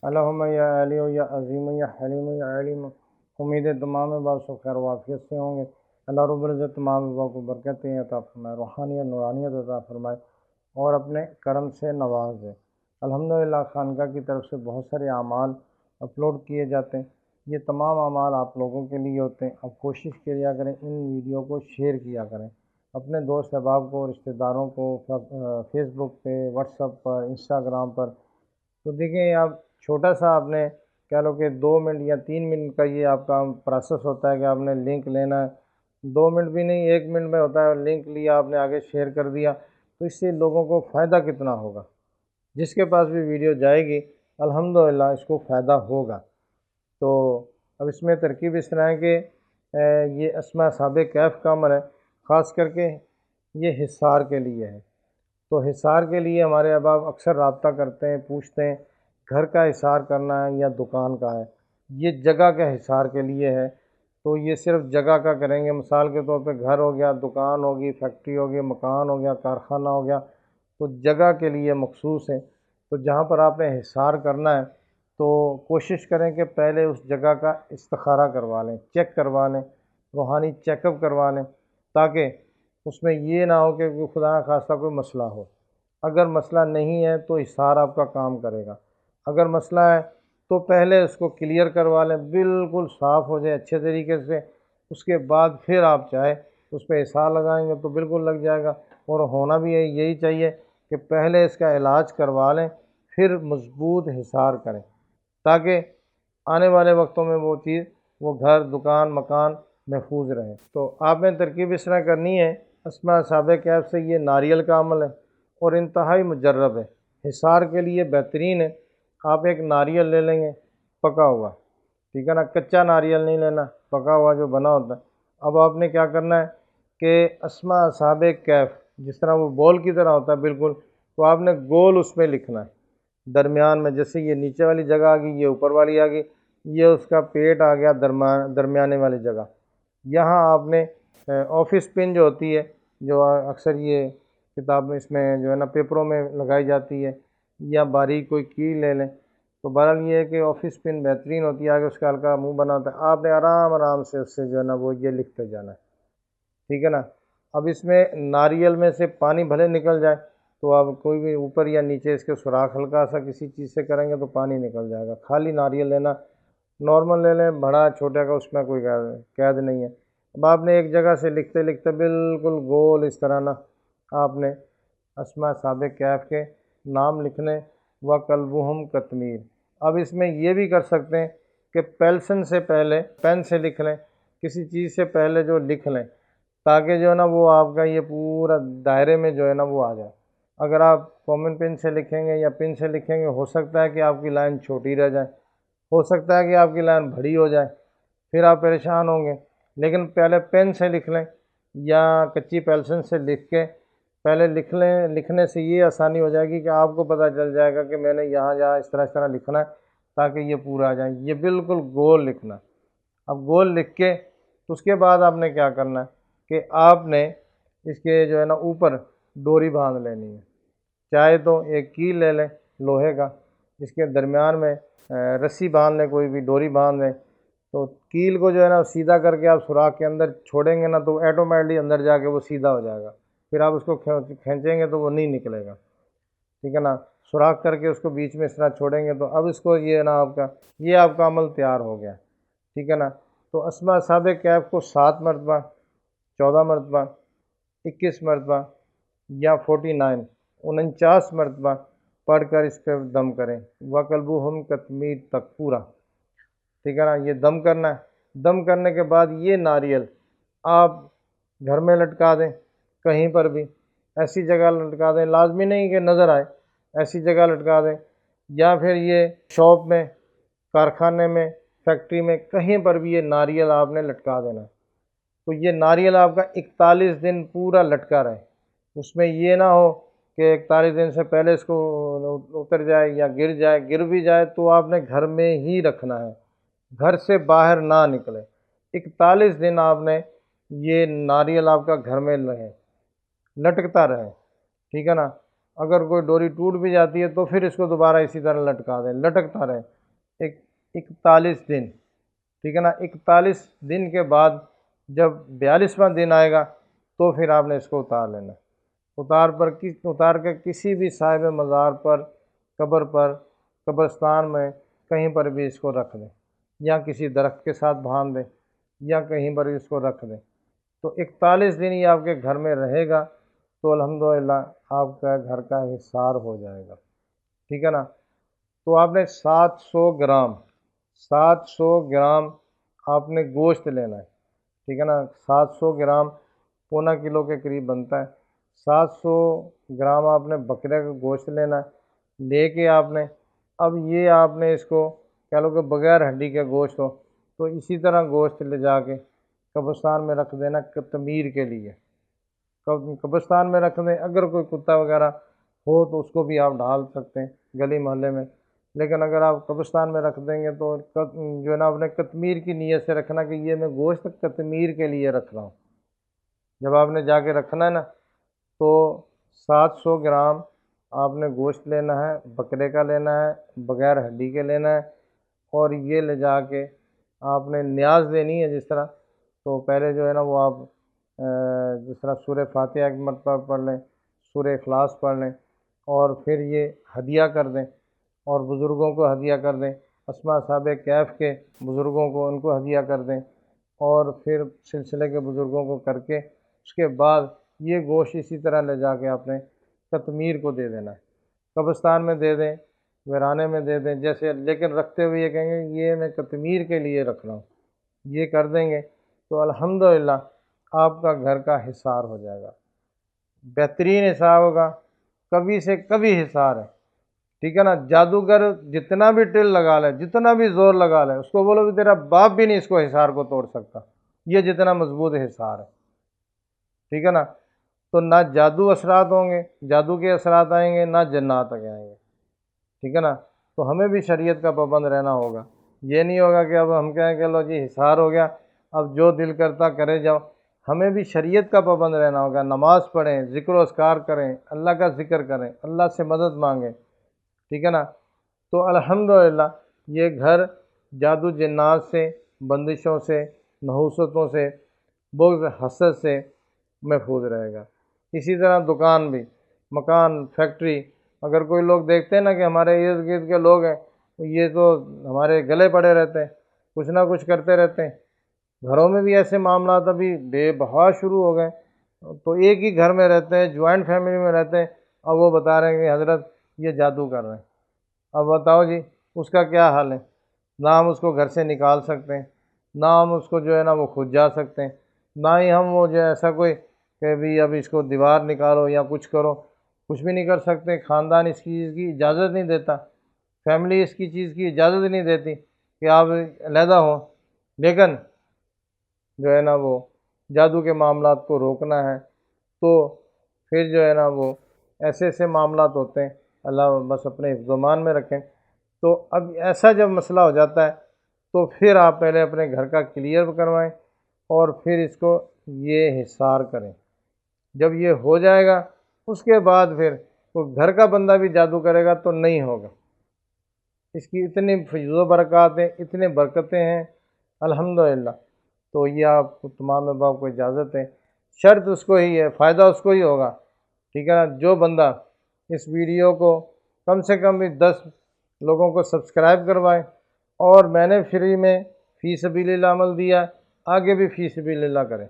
اللہم یا علی و یا عظیم یا حلیم یا علیم۔ امید ہے تمام احباب سب خیر و عافیت سے ہوں گے۔ اللہ رب العزت تمام احباب کو برکتیں عطا فرمائے، روحانیت نورانیت عطا فرمائے اور اپنے کرم سے نواز دے۔ الحمدللہ خانقاہ کی طرف سے بہت سارے اعمال اپلوڈ کیے جاتے ہیں۔ یہ تمام اعمال آپ لوگوں کے لیے ہوتے ہیں۔ اب کوشش کیا کریں ان ویڈیو کو شیئر کیا کریں اپنے دوست احباب کو، رشتہ داروں کو، فیس بک پہ، واٹس ایپ پر، انسٹاگرام پر۔ تو دیکھیں آپ چھوٹا سا آپ نے کہہ لو کہ 2 منٹ یا 3 منٹ کا یہ آپ کا پروسیس ہوتا ہے کہ آپ نے لنک لینا ہے۔ 2 منٹ بھی نہیں، 1 منٹ میں ہوتا ہے۔ لنک لیا آپ نے، آگے شیئر کر دیا، تو اس سے لوگوں کو فائدہ کتنا ہوگا۔ جس کے پاس بھی ویڈیو جائے گی الحمدللہ اس کو فائدہ ہوگا۔ تو اب اس میں ترکیب اس طرح ہے کہ یہ اسماء اصحاب کہف کا عمل ہے، خاص کر کے یہ حصار کے لیے ہے۔ تو حصار کے لیے ہمارے احباب اکثر رابطہ کرتے ہیں، پوچھتے ہیں گھر کا حصار کرنا ہے یا دکان کا ہے۔ یہ جگہ کے حصار کے لیے ہے، تو یہ صرف جگہ کا کریں گے۔ مثال کے طور پہ گھر ہو گیا، دکان ہوگی، فیکٹری ہوگی، مکان ہو گیا، کارخانہ ہو گیا، تو جگہ کے لیے مخصوص ہے۔ تو جہاں پر آپ نے حصار کرنا ہے تو کوشش کریں کہ پہلے اس جگہ کا استخارہ کروا لیں، چیک کروا لیں، روحانی چیک اپ کروا لیں، تاکہ اس میں یہ نہ ہو کہ خدا نخواستہ کوئی مسئلہ ہو۔ اگر مسئلہ نہیں ہے تو حصار آپ کا کام کرے گا۔ اگر مسئلہ ہے تو پہلے اس کو کلیئر کروا لیں، بالکل صاف ہو جائے اچھے طریقے سے۔ اس کے بعد پھر آپ چاہے اس پہ حصار لگائیں گے تو بالکل لگ جائے گا۔ اور ہونا بھی یہی چاہیے کہ پہلے اس کا علاج کروا لیں، پھر مضبوط حصار کریں، تاکہ آنے والے وقتوں میں وہ چیز، وہ گھر، دکان، مکان محفوظ رہے۔ تو آپ نے ترکیب اس طرح کرنی ہے۔ اسماء اصحاب کہف سے یہ ناریل کا عمل ہے اور انتہائی مجرب ہے، حصار کے لیے بہترین ہے۔ آپ ایک ناریل لے لیں گے پکا ہوا، ٹھیک ہے نا، کچا ناریل نہیں لینا، پکا ہوا جو بنا ہوتا ہے۔ اب آپ نے کیا کرنا ہے کہ اسماء اصحاب کہف جس طرح وہ بول کی طرح ہوتا ہے بالکل، تو آپ نے گول اس میں لکھنا ہے درمیان میں۔ جیسے یہ نیچے والی جگہ آ گئی، یہ اوپر والی آ گئی، یہ اس کا پیٹ آ گیا درمیانے والی جگہ۔ یہاں آپ نے آفس پن جو ہوتی ہے، جو اکثر یہ کتاب میں اس میں جو ہے نا پیپروں میں لگائی جاتی ہے، یا باریک کوئی کیل لے لیں۔ تو بہرحال یہ ہے کہ آفس پن بہترین ہوتی ہے، آگے اس کا ہلکا منہ بنا ہوتا ہے۔ آپ نے آرام آرام سے اس سے جو ہے نا وہ یہ لکھتے جانا ہے، ٹھیک ہے نا۔ اب اس میں ناریل میں سے پانی بھلے نکل جائے تو آپ کوئی بھی اوپر یا نیچے اس کے سوراخ ہلکا سا کسی چیز سے کریں گے تو پانی نکل جائے گا۔ خالی ناریل لینا، نارمل لے لیں، بڑا چھوٹے کا اس میں کوئی قید نہیں ہے۔ اب آپ نے ایک جگہ سے لکھتے لکھتے بالکل گول اس طرح نا آپ نے اسماء اصحاب کہف کے نام لکھنے، وَقَلْبُهُمْ قَطْمِيرٌ۔ اب اس میں یہ بھی کر سکتے ہیں کہ پینسل سے پہلے، پین سے لکھ لیں، کسی چیز سے پہلے جو لکھ لیں، تاکہ جو ہے نا وہ آپ کا یہ پورا دائرے میں جو ہے نا وہ آ جائے۔ اگر آپ کامن پن سے لکھیں گے یا پن سے لکھیں گے، ہو سکتا ہے کہ آپ کی لائن چھوٹی رہ جائے، ہو سکتا ہے کہ آپ کی لائن بڑی ہو جائے، پھر آپ پریشان ہوں گے۔ لیکن پہلے پین سے لکھ لیں یا کچی پینسل سے لکھ کے پہلے لکھ لیں، لکھنے سے یہ آسانی ہو جائے گی کہ آپ کو پتہ چل جائے گا کہ میں نے یہاں جہاں اس طرح لکھنا ہے تاکہ یہ پورا آ جائے۔ یہ بالکل گول لکھنا۔ اب گول لکھ کے تو اس کے بعد آپ نے کیا کرنا ہے کہ آپ نے اس کے جو ہے نا اوپر ڈوری باندھ لینی ہے۔ چاہے تو ایک کیل لے لیں لوہے کا، اس کے درمیان میں رسی باندھ لیں، کوئی بھی ڈوری باندھ لیں۔ تو کیل کو جو ہے نا سیدھا کر کے آپ سوراخ کے اندر چھوڑیں گے نا تو ایٹومیٹکلی اندر جا کے وہ سیدھا ہو جائے گا۔ پھر آپ اس کو کھینچیں گے تو وہ نہیں نکلے گا، ٹھیک ہے نا۔ سوراخ کر کے اس کو بیچ میں اس طرح چھوڑیں گے تو اب اس کو یہ نا آپ کا عمل تیار ہو گیا، ٹھیک ہے نا۔ تو اسماء اصحاب کہف کو 7 مرتبہ، 14 مرتبہ، 21 مرتبہ یا 49 مرتبہ پڑھ کر اس پہ دم کریں، وَقَلْبُهُمْ قَطْمِيرٌ تک پورا، ٹھیک ہے نا۔ یہ دم کرنا ہے۔ دم کرنے کے بعد یہ ناریل آپ گھر میں لٹکا دیں، کہیں پر بھی ایسی جگہ لٹکا دیں، لازمی نہیں کہ نظر آئے، ایسی جگہ لٹکا دیں، یا پھر یہ شاپ میں، کارخانے میں، فیکٹری میں، کہیں پر بھی یہ ناریل آپ نے لٹکا دینا۔ تو یہ ناریل آپ کا 41 دن پورا لٹکا رہے۔ اس میں یہ نہ ہو کہ 41 دن سے پہلے اس کو اتر جائے یا گر بھی جائے تو آپ نے گھر میں ہی رکھنا ہے، گھر سے باہر نہ نکلے۔ 41 دن آپ نے یہ ناریل آپ کا گھر میں لٹکتا رہے، ٹھیک ہے نا۔ اگر کوئی ڈوری ٹوٹ بھی جاتی ہے تو پھر اس کو دوبارہ اسی طرح لٹکا دیں، لٹکتا رہے 41 دن، ٹھیک ہے نا۔ 41 دن کے بعد جب 42واں دن آئے گا تو پھر آپ نے اس کو اتار لینا، اتار کے کسی بھی صاحب مزار پر، قبر پر، قبرستان میں کہیں پر بھی اس کو رکھ دیں، یا کسی درخت کے ساتھ باندھ دیں، یا کہیں پر اس کو رکھ دیں۔ تو 41 دن یہ آپ کے گھر میں رہے گا تو الحمدللہ آپ کا گھر کا حصار ہو جائے گا، ٹھیک ہے نا۔ تو آپ نے 700 گرام آپ نے گوشت لینا ہے، ٹھیک ہے نا۔ 700 گرام پونا کلو کے قریب بنتا ہے۔ 700 گرام آپ نے بکرے کا گوشت لینا ہے، لے کے آپ نے اب یہ آپ نے اس کو کہہ لو کہ بغیر ہڈی کے گوشت ہو تو اسی طرح گوشت لے جا کے قبرستان میں رکھ دینا تمیر کے لیے، قبرستان میں رکھ دیں۔ اگر کوئی کتا وغیرہ ہو تو اس کو بھی آپ ڈال سکتے ہیں گلی محلے میں، لیکن اگر آپ قبرستان میں رکھ دیں گے تو جو ہے نا اپنے کتمیر کی نیت سے رکھنا کہ یہ میں گوشت کتمیر کے لیے رکھ رہا ہوں۔ جب آپ نے جا کے رکھنا ہے نا تو 700 گرام آپ نے گوشت لینا ہے، بکرے کا لینا ہے، بغیر ہڈی کے لینا ہے، اور یہ لے جا کے آپ نے نیاز دینی ہے۔ جس طرح تو پہلے جو ہے نا وہ آپ جس طرح سورہ فاتحہ ایک مرتبہ پڑھ لیں، سورہ اخلاص پڑھ لیں، اور پھر یہ ہدیہ کر دیں، اور بزرگوں کو ہدیہ کر دیں، اسماء اصحاب کہف کے بزرگوں کو ان کو ہدیہ کر دیں، اور پھر سلسلے کے بزرگوں کو کر کے اس کے بعد یہ گوشت اسی طرح لے جا کے آپ نے تتمیر کو دے دینا ہے، قبرستان میں دے دیں، ویرانے میں دے دیں جیسے، لیکن رکھتے ہوئے یہ کہیں گے یہ میں تتمیر کے لیے رکھ رہا ہوں۔ یہ کر دیں گے تو الحمدللہ آپ کا گھر کا حصار ہو جائے گا، بہترین حصار ہوگا، کبھی سے کبھی حصار ہے، ٹھیک ہے نا۔ جادوگر جتنا بھی ٹل لگا لے، جتنا بھی زور لگا لے، اس کو بولو کہ تیرا باپ بھی نہیں اس کو حصار کو توڑ سکتا، یہ جتنا مضبوط حصار ہے، ٹھیک ہے نا۔ تو نہ جادو اثرات ہوں گے، جادو کے اثرات آئیں گے، نہ جنات آئیں گے، ٹھیک ہے نا۔ تو ہمیں بھی شریعت کا پابند رہنا ہوگا، یہ نہیں ہوگا کہ اب ہم کہیں کہ لو جی حصار ہو گیا اب جو دل کرتا کرے جاؤ۔ ہمیں بھی شریعت کا پابند رہنا ہوگا، نماز پڑھیں، ذکر و اذکار کریں، اللہ کا ذکر کریں، اللہ سے مدد مانگیں، ٹھیک ہے نا۔ تو الحمدللہ یہ گھر جادو جنات سے، بندشوں سے، نحوستوں سے، بغض حسد سے محفوظ رہے گا۔ اسی طرح دکان بھی، مکان، فیکٹری، اگر کوئی لوگ دیکھتے ہیں نا کہ ہمارے ارد گرد کے لوگ ہیں یہ تو ہمارے گلے پڑے رہتے ہیں، کچھ نہ کچھ کرتے رہتے ہیں، گھروں میں بھی ایسے معاملات ابھی بے بہا شروع ہو گئے، تو ایک ہی گھر میں رہتے ہیں، جوائنٹ فیملی میں رہتے ہیں، اب وہ بتا رہے ہیں کہ حضرت یہ جادو کر رہے ہیں۔ اب بتاؤ جی اس کا کیا حال ہے؟ نہ ہم اس کو گھر سے نکال سکتے ہیں، نہ ہم اس کو جو ہے نا وہ خود جا سکتے ہیں، نہ ہی ہم وہ جو ہے ایسا کوئی کہ بھی اب اس کو دیوار نکالو یا کچھ کرو، کچھ بھی نہیں کر سکتے۔ خاندان اس چیز کی اجازت نہیں دیتا، فیملی اس کی چیز کی اجازت نہیں دیتی کہ آپ علیحدہ ہوں، لیکن جو ہے نا وہ جادو کے معاملات کو روکنا ہے تو پھر جو ہے نا وہ ایسے ایسے معاملات ہوتے ہیں، اللہ بس اپنے حفظ و امان میں رکھیں۔ تو اب ایسا جب مسئلہ ہو جاتا ہے تو پھر آپ پہلے اپنے گھر کا کلیئر کروائیں اور پھر اس کو یہ حصار کریں۔ جب یہ ہو جائے گا اس کے بعد پھر وہ گھر کا بندہ بھی جادو کرے گا تو نہیں ہوگا۔ اس کی اتنی فیض و برکات ہیں، اتنے برکتیں ہیں الحمدللہ۔ تو یہ آپ کو تمام احباب کو اجازت ہے، شرط اس کو ہی ہے، فائدہ اس کو ہی ہوگا، ٹھیک ہے نا۔ جو بندہ اس ویڈیو کو کم سے کم بھی 10 لوگوں کو سبسکرائب کروائے، اور میں نے فری میں فی سبیل اللہ عمل دیا، آگے بھی فی سبیل اللہ کریں،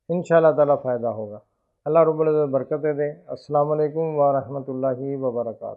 انشاءاللہ تعالیٰ فائدہ ہوگا۔ اللہ رب العزت برکتیں دے۔ السلام علیکم ورحمۃ اللہ وبرکاتہ۔